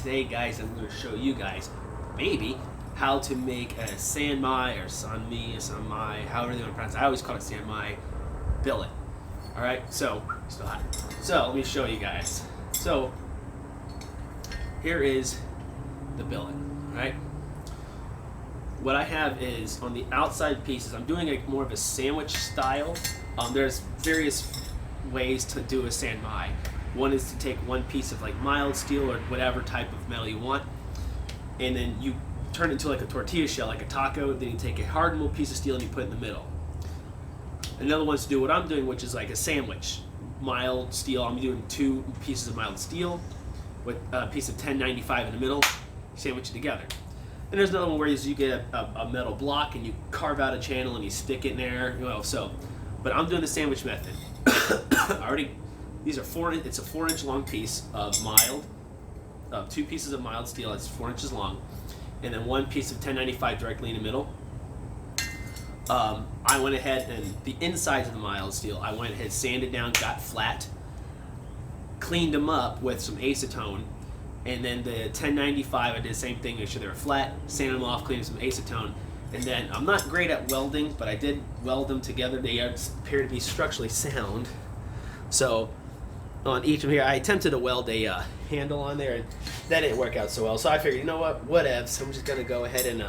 today, guys, I'm going to show you guys maybe how to make a San Mai or San Mai, however they want to pronounce it. I always call it San Mai Billet. All right, so still hot. So let me show you guys. So here is the billet. All right. What I have is on the outside pieces. I'm doing more of a sandwich style. There's various ways to do a San Mai. One is to take one piece of like mild steel or whatever type of metal you want, and then you turn it into like a tortilla shell, like a taco. Then you take a hardened piece of steel and you put it in the middle. Another one's to do what I'm doing, which is like a sandwich, mild steel. I'm doing 2 pieces of mild steel with a piece of 1095 in the middle, sandwich it together. And there's another one where you get a metal block and you carve out a channel and you stick it in there. But I'm doing the sandwich method. These are it's a 4-inch long piece of mild, 2 pieces of mild steel. It's 4 inches long, and then 1 piece of 1095 directly in the middle. I went ahead and the insides of the mild steel, I went ahead, sanded down, got flat, cleaned them up with some acetone, and then the 1095, I did the same thing, make sure they were flat, sanded them off, cleaned some acetone, and then I'm not great at welding, but I did weld them together. They appear to be structurally sound. So on each of them here, I attempted to weld a handle on there, and that didn't work out so well. So I figured, you know what, whatevs, I'm just gonna go ahead and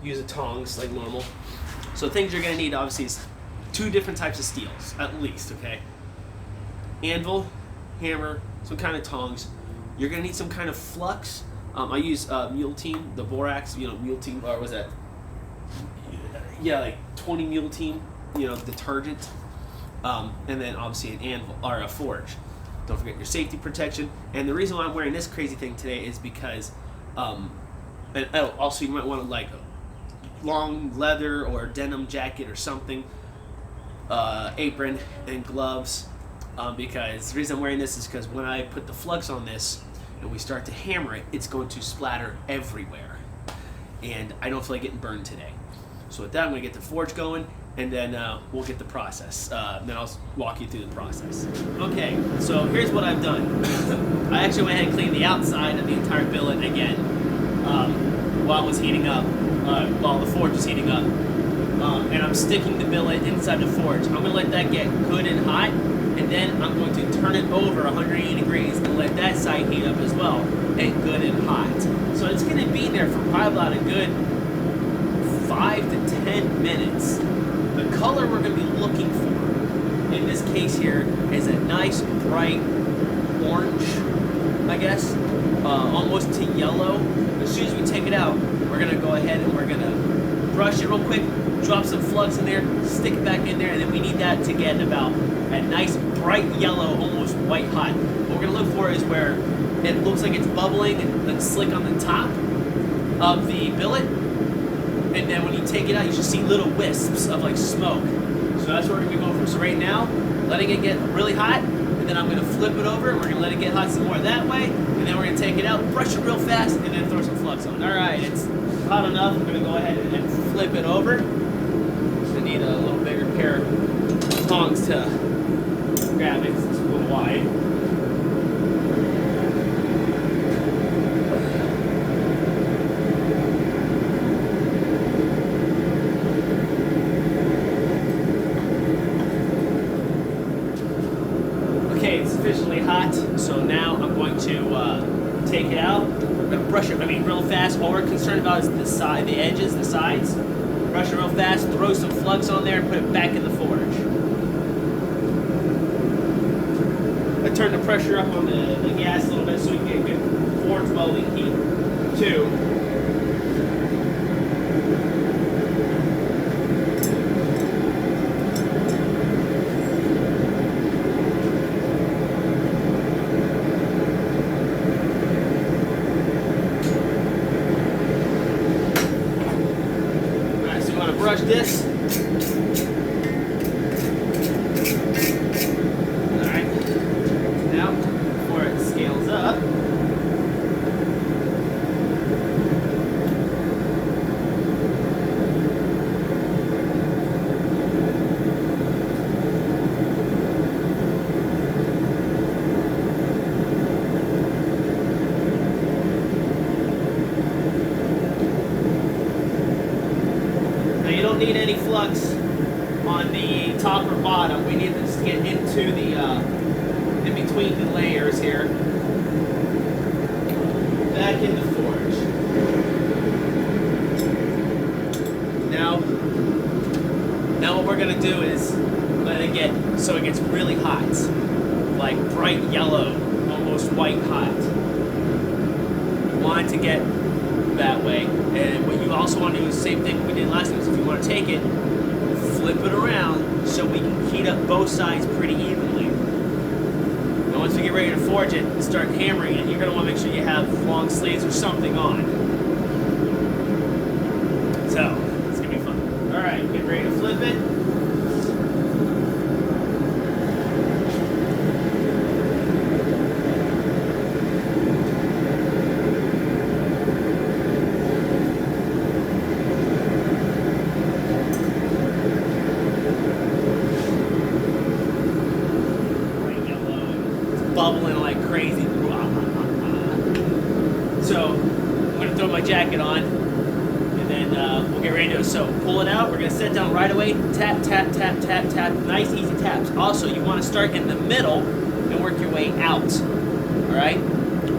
use the tongs like normal. So things you're gonna need obviously is 2 different types of steels, at least, okay? Anvil, hammer, some kind of tongs. You're gonna need some kind of flux. I use Mule Team, the borax, Mule Team, or was that? Yeah, like 20 Mule Team, detergent. And then obviously an anvil or a forge. Don't forget your safety protection. And the reason why I'm wearing this crazy thing today is because, also you might want to like a long leather or denim jacket or something, apron and gloves. Because the reason I'm wearing this is because when I put the flux on this and we start to hammer it, it's going to splatter everywhere. And I don't feel like getting burned today. So with that, I'm going to get the forge going, and then we'll get the process. Then I'll walk you through the process. Okay, so here's what I've done. I actually went ahead and cleaned the outside of the entire billet again while it was heating up, while the forge was heating up. And I'm sticking the billet inside the forge. I'm going to let that get good and hot, and then I'm going to turn it over 180 degrees and let that side heat up as well, and good and hot. So it's going to be there for probably about a good 5 to 10 minutes. The color we're going to be looking for in this case here is a nice bright orange, I guess, almost to yellow. As soon as we take it out, we're going to go ahead and we're going to brush it real quick, drop some flux in there, stick it back in there, and then we need that to get about a nice bright yellow, almost white hot. What we're going to look for is where it looks like it's bubbling and slick on the top of the billet. And then when you take it out, you should see little wisps of like smoke. So that's what we're gonna be going for. So right now, letting it get really hot, and then I'm gonna flip it over, and we're gonna let it get hot some more that way, and then we're gonna take it out, brush it real fast, and then throw some flux on. All right, it's hot enough. I'm gonna go ahead and flip it over. I need a little bigger pair of tongs to grab it, 'cause it's a little wide. It's sufficiently hot, so now I'm going to take it out. I'm going to brush it, real fast. All we're concerned about is the side, the edges, the sides. Brush it real fast, throw some flux on there, and put it back in the forge. I turn the pressure up on the gas a little bit so we can get good forge welding heat, too. Brush this. Alright. Now, before it scales up, don't need any flux on the top or bottom. We need to just get into the in between the layers here. Back in the forge. Now what we're gonna do is let it get so it gets really hot, like bright yellow, almost white hot. You want it to get that way, and what you also want to do is the same thing we did last time. Is if you want to take it, flip it around so we can heat up both sides pretty evenly. And once we get ready to forge it and start hammering it, you're going to want to make sure you have long sleeves or something on. So, it's going to be fun. Alright, get ready to flip it. Bubbling like crazy. So I'm going to throw my jacket on, and then we'll get ready to do it. So pull it out. We're going to sit down right away. Tap, tap, tap, tap, tap. Nice, easy taps. Also, you want to start in the middle and work your way out. All right?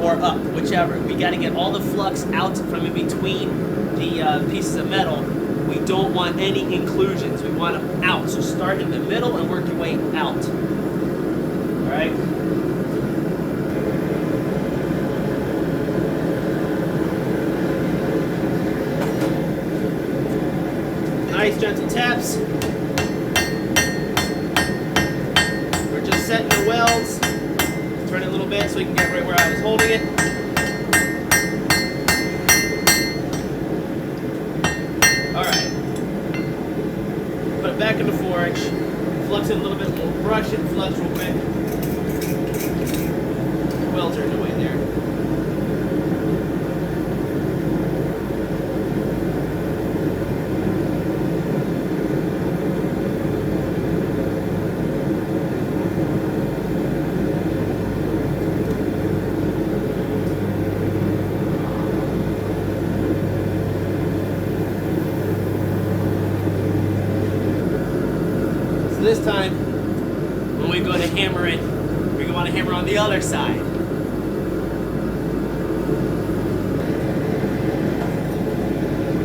Or up, whichever. We got to get all the flux out from in between the pieces of metal. We don't want any inclusions. We want them out. So start in the middle and work your way out. All right? Nice gentle taps. We're just setting the welds. Turn it a little bit so we can get right where I was holding it. Alright. Put it back in the forge. Flux it a little bit. We'll brush it and flux real quick. Welds are in the way there. This time, when we go to hammer it, we want to hammer on the other side.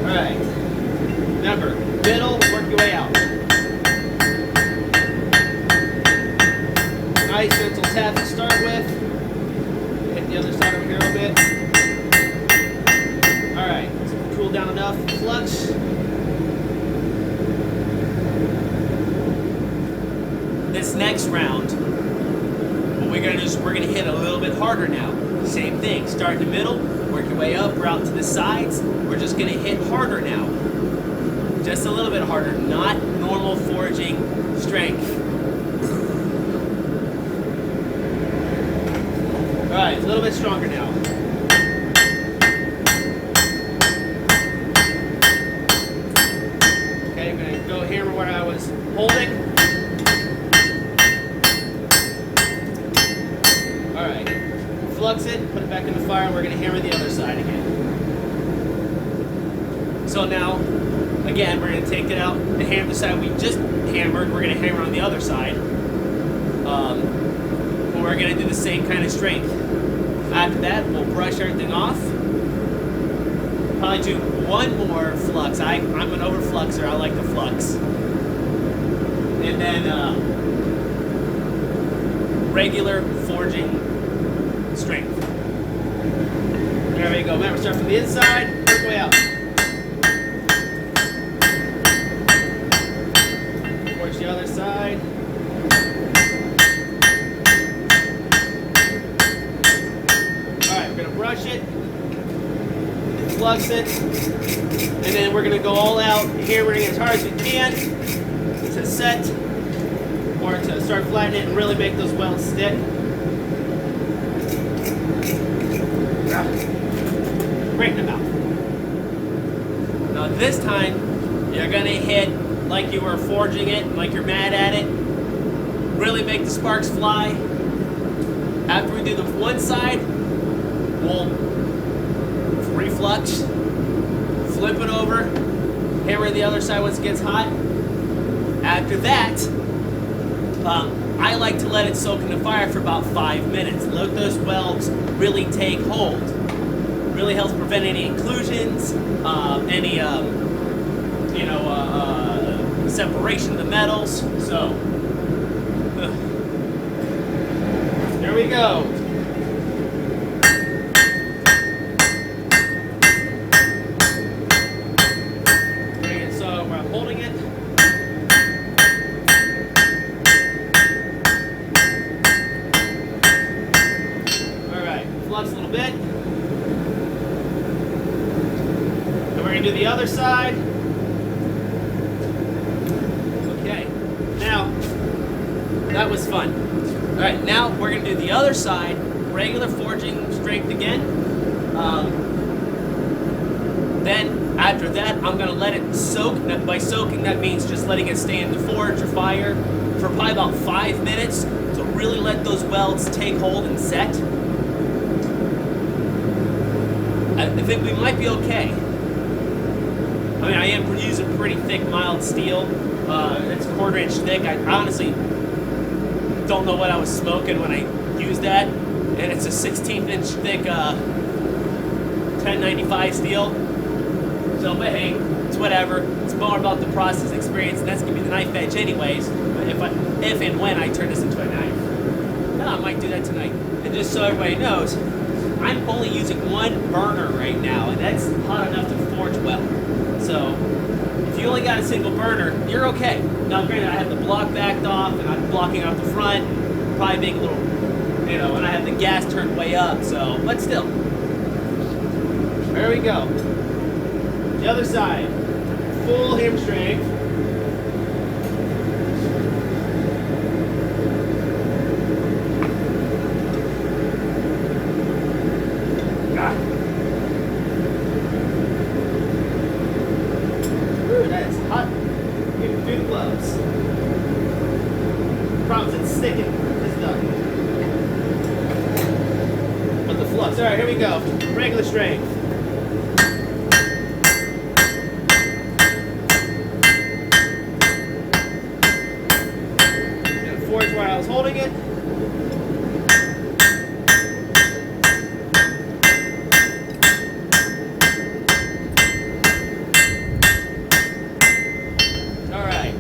Alright. Remember, middle, work your way out. Nice gentle tap to start with. Hit the other side over here a little bit. Alright, so cool down enough. Flux. This next round, what we're going to do is we're going to hit a little bit harder now. Same thing, start in the middle, work your way up, route to the sides. We're just going to hit harder now. Just a little bit harder, not normal forging strength. Alright, a little bit stronger now. Okay, I'm going to go hammer where I was holding. Alright, flux it, put it back in the fire, and we're going to hammer the other side again. So now, again, we're going to take it out and hammer the side we just hammered. We're going to hammer on the other side. And we're going to do the same kind of strength. After that, we'll brush everything off. Probably do one more flux. I'm an overfluxer. I like the flux. And then regular forging strength. There we go. Remember, start from the inside, work way out. Forge the other side. Alright, we're going to brush it, flux it, and then we're going to go all out, hammering as hard as we can to set or to start flattening it and really make those welds stick. Break them out. Now this time, you're going to hit like you were forging it, like you're mad at it. Really make the sparks fly. After we do the one side, we'll reflux, flip it over, hammer the other side once it gets hot. After that, I like to let it soak in the fire for about 5 minutes. Let those welds really take hold. Really helps prevent any inclusions, any separation of the metals. So there we go. So we're holding it. All right, flux a little bit. And we're gonna do the other side. Okay, now that was fun. All right, now we're gonna do the other side, regular forging strength again. Then after that, I'm gonna let it soak. By soaking, that means just letting it stay in the forge or fire for probably about 5 minutes to really let those welds take hold and set. I think we might be okay. I mean, I am using pretty thick, mild steel. It's 1/4 inch thick. I honestly don't know what I was smoking when I used that. And it's a 16th inch thick 1095 steel. So, but hey, it's whatever. It's more about the process experience, and that's gonna be the knife edge anyways. If and when I turn this into a knife. I might do that tonight. And just so everybody knows, I'm only using one burner right now, and that's hot enough to forge well. So, if you only got a single burner, you're okay. Now, granted, I have the block backed off, and I'm blocking out the front, probably being a little, and I have the gas turned way up, so, but still. There we go. The other side, full hammer strength. Ooh, that is hot. Getting through the gloves. Problem is it's sticking. It's done. But the flux. All right, here we go. Regular strength. Forge while I was holding it. All right.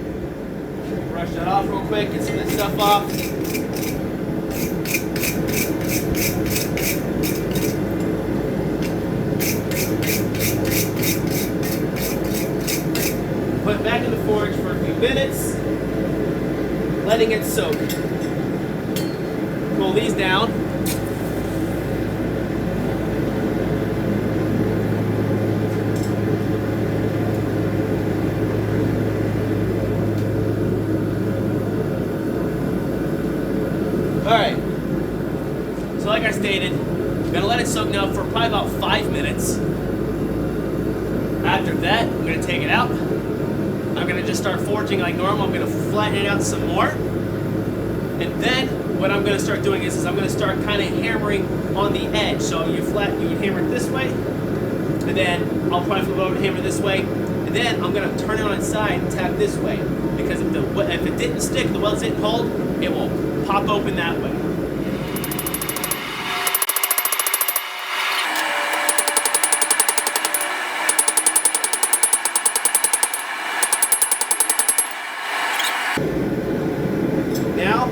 Brush that off real quick, get some of this stuff off. Put it back in the forge for a few minutes. Letting it soak. Pull these down. Alright. So like I stated, I'm going to let it soak now for probably about 5 minutes. After that, I'm going to take it out. I'm going to just start forging like normal. I'm going to flatten it out some more. And then what I'm going to start doing is I'm going to start kind of hammering on the edge. So you would hammer it this way. And then I'll probably flip over and hammer this way. And then I'm going to turn it on its side and tap this way. Because if it didn't stick, the welds didn't hold, it will pop open that way. Now,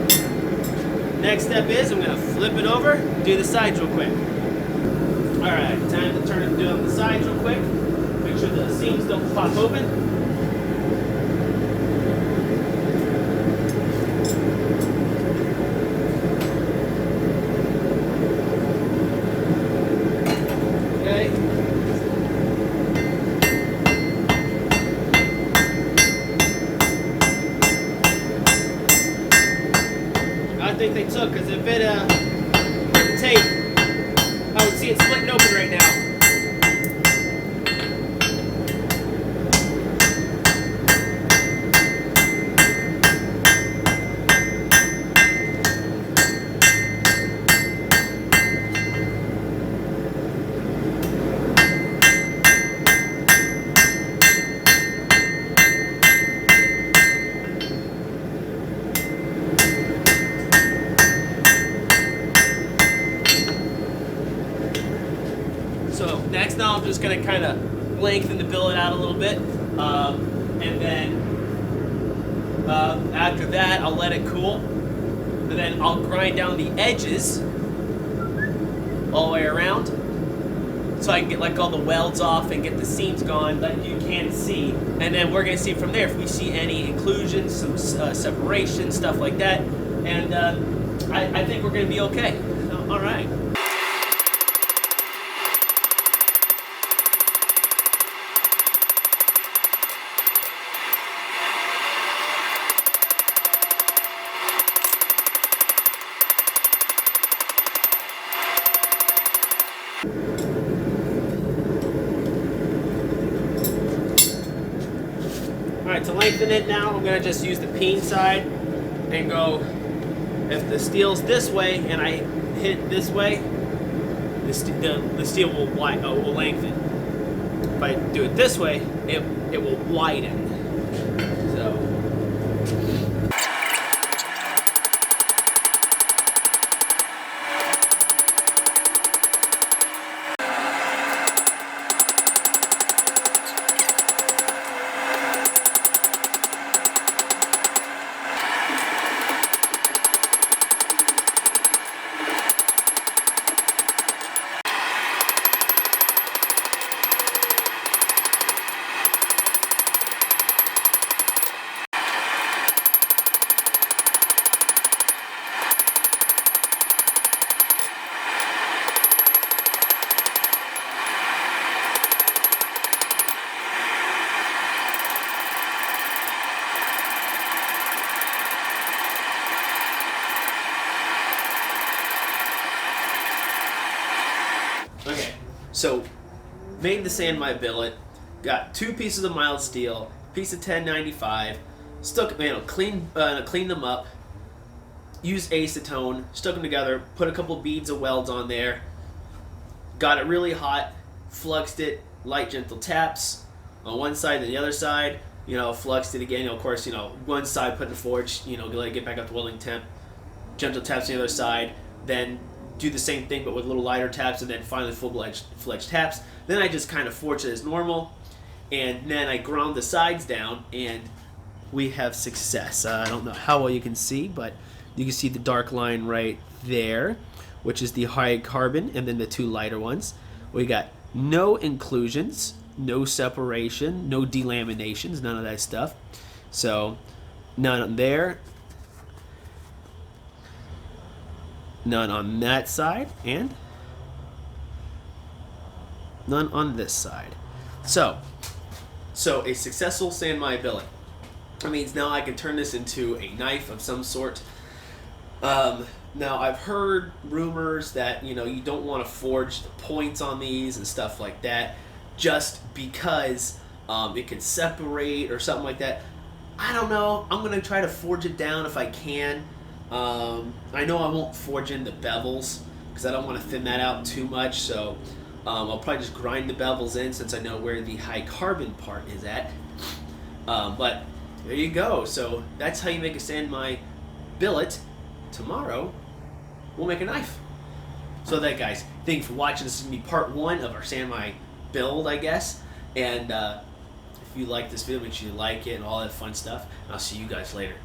next step is I'm going to flip it over, do the sides real quick. Alright, time to turn it and do on the sides real quick. Make sure the seams don't pop open. Okay. I think they took, because if it didn't tape, I would see it splitting open right now. So next, now I'm just gonna kind of lengthen the billet out a little bit, and then after that I'll let it cool, and then I'll grind down the edges all the way around, so I can get like all the welds off and get the seams gone that you can't see, and then we're gonna see from there if we see any inclusions, some separation, stuff like that, and I think we're gonna be okay. All right. Alright, to lengthen it now, I'm going to just use the peen side and go, if the steel's this way and I hit this way, the steel will lengthen. If I do it this way, it will widen. So. Okay, so made the San Mai Billet, got 2 pieces of mild steel, piece of 1095, cleaned them up, used acetone, stuck them together, put a couple beads of welds on there, got it really hot, fluxed it, light gentle taps on one side and the other side, fluxed it again, of course, one side put in the forge, let it get back up to welding temp, gentle taps on the other side, then do the same thing but with little lighter taps, and then finally full-fledged taps. Then I just kind of forge it as normal, and then I ground the sides down, and we have success. I don't know how well you can see, but you can see the dark line right there, which is the high carbon, and then the 2 lighter ones. We got no inclusions, no separation, no delaminations, none of that stuff. So none there, none on that side, and none on this side. So a successful San Mai Billet. That means now I can turn this into a knife of some sort. Now I've heard rumors that you don't want to forge the points on these and stuff like that, just because it could separate or something like that. I don't know. I'm gonna try to forge it down if I can. I know I won't forge in the bevels because I don't want to thin that out too much, so I'll probably just grind the bevels in since I know where the high carbon part is at. But there you go. So that's how you make a San Mai Billet. Tomorrow we'll make a knife. So that, guys, thank you for watching. This is going to be part 1 of our San Mai build, I guess. And if you like this video, make sure you like it and all that fun stuff. And I'll see you guys later.